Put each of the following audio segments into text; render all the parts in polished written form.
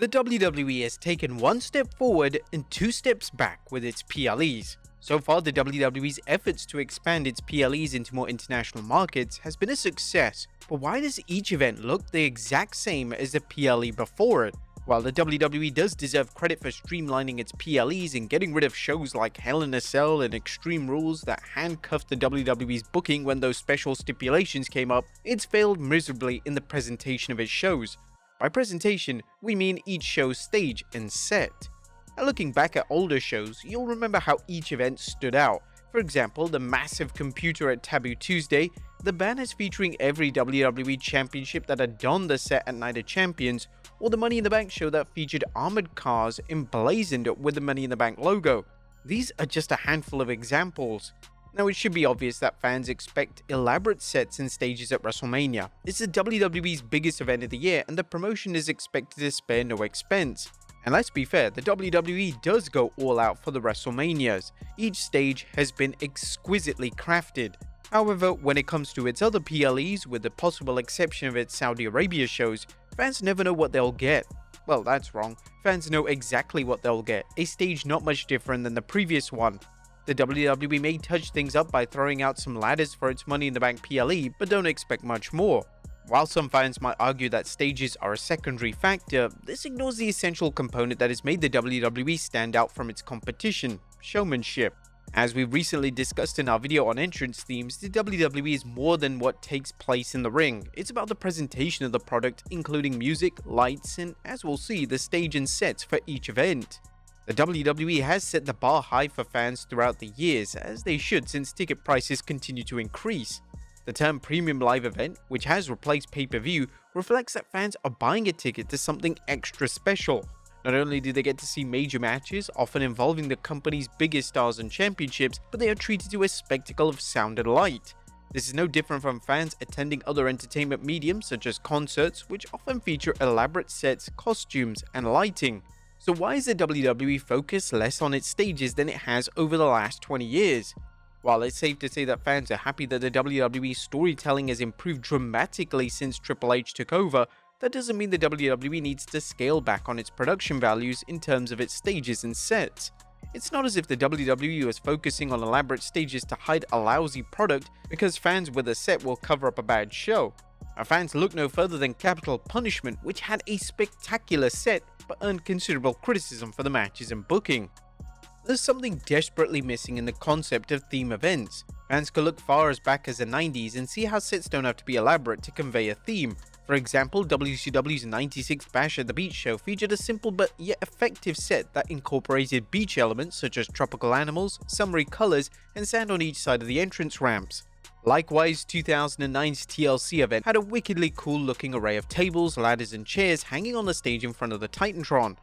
The WWE has taken one step forward and two steps back with its PLEs. So far, the WWE's efforts to expand its PLEs into more international markets has been a success, but why does each event look the exact same as the PLE before it? While the WWE does deserve credit for streamlining its PLEs and getting rid of shows like Hell in a Cell and Extreme Rules that handcuffed the WWE's booking when those special stipulations came up, it's failed miserably in the presentation of its shows. By presentation, we mean each show's stage and set. Now, looking back at older shows, you'll remember how each event stood out. For example, the massive computer at Taboo Tuesday, the banners featuring every WWE championship that had donned the set at Night of Champions, or the Money in the Bank show that featured armored cars emblazoned with the Money in the Bank logo. These are just a handful of examples. Now, it should be obvious that fans expect elaborate sets and stages at WrestleMania. It's the WWE's biggest event of the year, and the promotion is expected to spare no expense. And let's be fair, the WWE does go all out for the WrestleManias. Each stage has been exquisitely crafted. However, when it comes to its other PLEs, with the possible exception of its Saudi Arabia shows, fans never know what they'll get. Well, that's wrong. Fans know exactly what they'll get, a stage not much different than the previous one. The WWE may touch things up by throwing out some ladders for its Money in the Bank PLE, but don't expect much more. While some fans might argue that stages are a secondary factor, this ignores the essential component that has made the WWE stand out from its competition: showmanship. As we recently discussed in our video on entrance themes, the WWE is more than what takes place in the ring. It's about the presentation of the product, including music, lights, and, as we'll see, the stage and sets for each event. The WWE has set the bar high for fans throughout the years, as they should since ticket prices continue to increase. The term premium live event, which has replaced pay-per-view, reflects that fans are buying a ticket to something extra special. Not only do they get to see major matches, often involving the company's biggest stars and championships, but they are treated to a spectacle of sound and light. This is no different from fans attending other entertainment mediums such as concerts, which often feature elaborate sets, costumes, and lighting. So why is the WWE focused less on its stages than it has over the last 20 years? While it's safe to say that fans are happy that the WWE storytelling has improved dramatically since Triple H took over, that doesn't mean the WWE needs to scale back on its production values in terms of its stages and sets. It's not as if the WWE is focusing on elaborate stages to hide a lousy product because fans with a set will cover up a bad show. Our fans look no further than Capital Punishment, which had a spectacular set but earned considerable criticism for the matches and booking. There's something desperately missing in the concept of theme events. Fans could look far as back as the 90s and see how sets don't have to be elaborate to convey a theme. For example, WCW's 96 Bash at the Beach show featured a simple but yet effective set that incorporated beach elements such as tropical animals, summery colors, and sand on each side of the entrance ramps. Likewise, 2009's TLC event had a wickedly cool looking array of tables, ladders, and chairs hanging on the stage in front of the Titantron.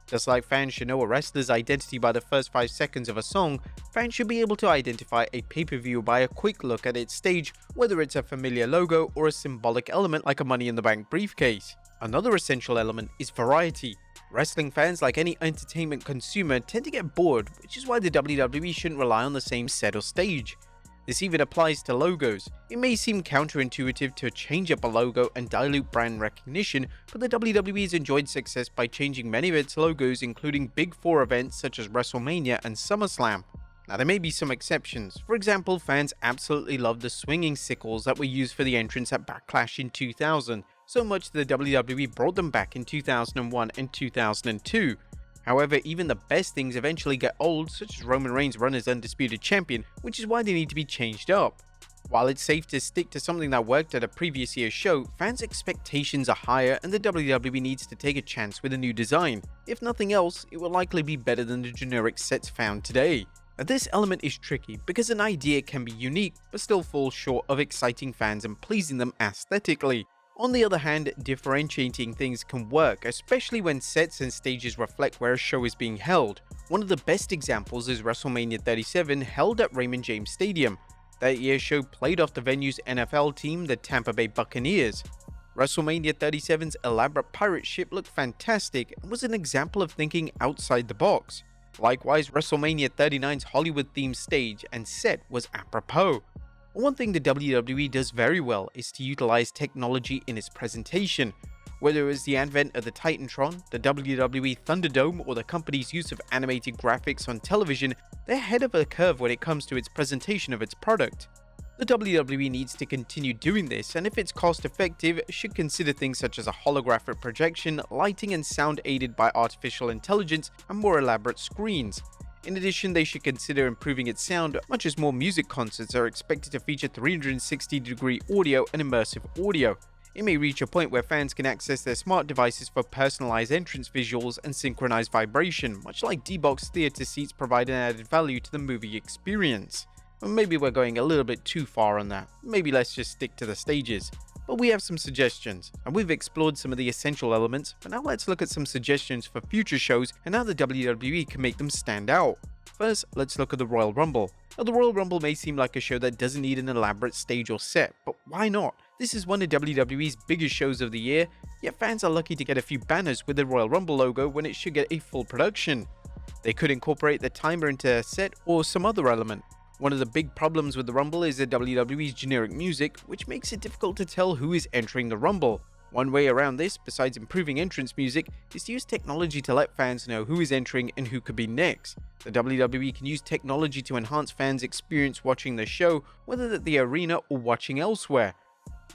Just like fans should know a wrestler's identity by the first 5 seconds of a song, fans should be able to identify a pay-per-view by a quick look at its stage, whether it's a familiar logo or a symbolic element like a Money in the Bank briefcase. Another essential element is variety. Wrestling fans, like any entertainment consumer, tend to get bored, which is why the WWE shouldn't rely on the same set or stage. This even applies to logos. It may seem counterintuitive to change up a logo and dilute brand recognition, but the WWE has enjoyed success by changing many of its logos, including Big Four events such as WrestleMania and SummerSlam. Now, there may be some exceptions. For example, fans absolutely love the swinging sickles that were used for the entrance at Backlash in 2000, so much that the WWE brought them back in 2001 and 2002. However, even the best things eventually get old, such as Roman Reigns' run as Undisputed Champion, which is why they need to be changed up. While it's safe to stick to something that worked at a previous year's show, fans' expectations are higher and the WWE needs to take a chance with a new design. If nothing else, it will likely be better than the generic sets found today. Now, this element is tricky because an idea can be unique but still fall short of exciting fans and pleasing them aesthetically. On the other hand, differentiating things can work, especially when sets and stages reflect where a show is being held. One of the best examples is WrestleMania 37, held at Raymond James Stadium. That year's show played off the venue's NFL team, the Tampa Bay Buccaneers. WrestleMania 37's elaborate pirate ship looked fantastic and was an example of thinking outside the box. Likewise, WrestleMania 39's Hollywood-themed stage and set was apropos. One thing the WWE does very well is to utilize technology in its presentation. Whether it was the advent of the Titantron, the WWE Thunderdome, or the company's use of animated graphics on television, they're ahead of the curve when it comes to its presentation of its product. The WWE needs to continue doing this, and if it's cost effective, should consider things such as a holographic projection, lighting and sound aided by artificial intelligence, and more elaborate screens. In addition, they should consider improving its sound, much as more music concerts are expected to feature 360-degree audio and immersive audio. It may reach a point where fans can access their smart devices for personalized entrance visuals and synchronized vibration, much like D-Box theater seats provide an added value to the movie experience. Or maybe we're going a little bit too far on that. Maybe let's just stick to the stages. But we have some suggestions, and we've explored some of the essential elements, but now let's look at some suggestions for future shows and how the WWE can make them stand out. First, let's look at the Royal Rumble. Now, the Royal Rumble may seem like a show that doesn't need an elaborate stage or set, but why not? This is one of WWE's biggest shows of the year, yet fans are lucky to get a few banners with the Royal Rumble logo when it should get a full production. They could incorporate the timer into a set or some other element. One of the big problems with the Rumble is the WWE's generic music, which makes it difficult to tell who is entering the Rumble. One way around this, besides improving entrance music, is to use technology to let fans know who is entering and who could be next. The WWE can use technology to enhance fans' experience watching the show, whether at the arena or watching elsewhere.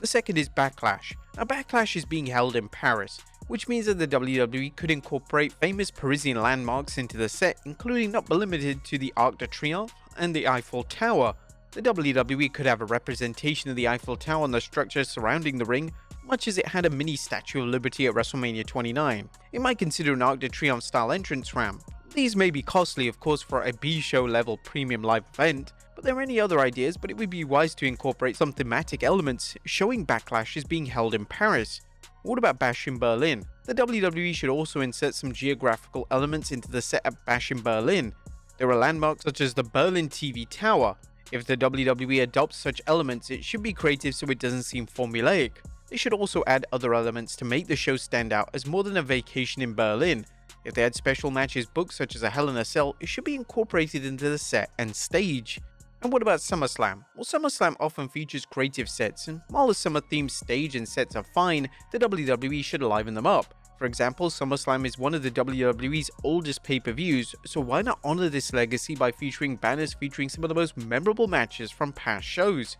The second is Backlash. Now, Backlash is being held in Paris, which means that the WWE could incorporate famous Parisian landmarks into the set, including not but limited to the Arc de Triomphe and the Eiffel Tower. The WWE could have a representation of the Eiffel Tower and the structure surrounding the ring, much as it had a mini Statue of Liberty at WrestleMania 29. It might consider an Arc de Triomphe style entrance ramp. These may be costly, of course, for a B-show level premium live event, but there are many other ideas, but it would be wise to incorporate some thematic elements showing Backlash is being held in Paris. What about Bash in Berlin? The WWE should also insert some geographical elements into the set at Bash in Berlin. There are landmarks such as the Berlin TV Tower. If the WWE adopts such elements, it should be creative so it doesn't seem formulaic. They should also add other elements to make the show stand out as more than a vacation in Berlin. If they had special matches booked such as a Hell in a Cell, it should be incorporated into the set and stage. And what about SummerSlam? Well, SummerSlam often features creative sets, and while the summer-themed stage and sets are fine, the WWE should liven them up. For example, SummerSlam is one of the WWE's oldest pay-per-views, so why not honor this legacy by featuring banners featuring some of the most memorable matches from past shows?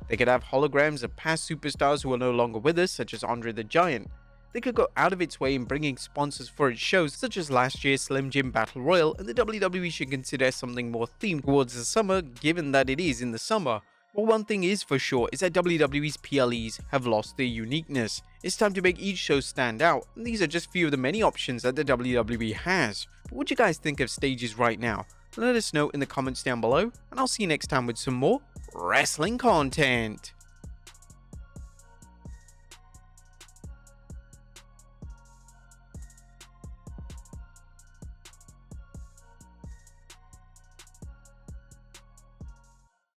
They could have holograms of past superstars who are no longer with us, such as Andre the Giant. They could go out of its way in bringing sponsors for its shows, such as last year's Slim Jim Battle Royal, and the WWE should consider something more themed towards the summer, given that it is in the summer. But one thing is for sure is that WWE's PLEs have lost their uniqueness. It's time to make each show stand out, and these are just few of the many options that the WWE has. But what do you guys think of stages right now? Let us know in the comments down below, and I'll see you next time with some more wrestling content.